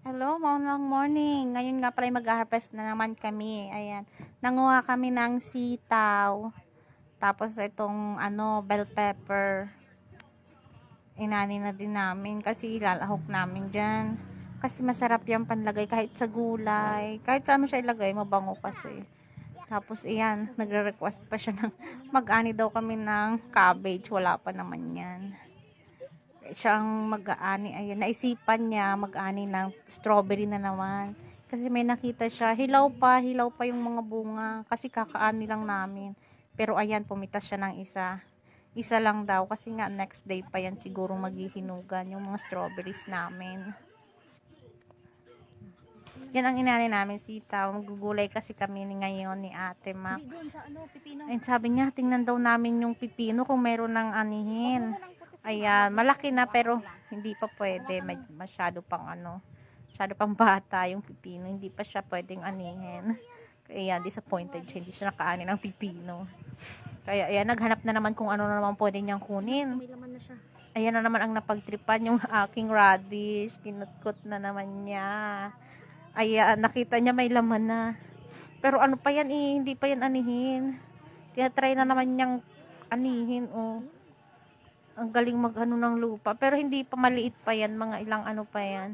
Hello, maunang morning. Ngayon nga pala mag-harvest na naman kami. Ayan. Nanguha kami ng sitaw. Tapos itong bell pepper. Inani na din namin kasi ilalahok namin dyan. Kasi masarap yung panlagay kahit sa gulay. Kahit saan mo siya ilagay, mabango kasi. Tapos iyan, nagre-request pa siya ng mag-ani daw kami ng cabbage. Wala pa naman yan. Siyang mag-aani, ayan, naisipan niya mag-aani ng strawberry na naman kasi may nakita siya, hilaw pa yung mga bunga kasi kakaani lang namin, pero ayan, pumitas siya ng isa lang daw kasi nga next day pa yan siguro maghihinugan yung mga strawberries namin. Yan ang inani namin, sitaw. Magugulay kasi kami ngayon ni Ate Max. Ayun, sabi niya, tingnan daw namin yung pipino kung meron ng anihin. Ayan, malaki na pero hindi pa pwede. Masyado pang masyado pang bata yung pipino. Hindi pa siya pwedeng anihin. Kaya disappointed siya. Hindi siya nakaani ng pipino. Kaya ayan, naghanap na naman kung ano na naman pwede niyang kunin. Ayan na naman ang napagtripan yung aking radish. Kinutkot na naman niya. Ayan, nakita niya may laman na. Pero ano pa yan eh, hindi pa yan anihin. Tinatry na naman niyang anihin, oh. Ang galing mag-ano ng lupa. Pero hindi pa, maliit pa yan, mga ilang ano pa yan.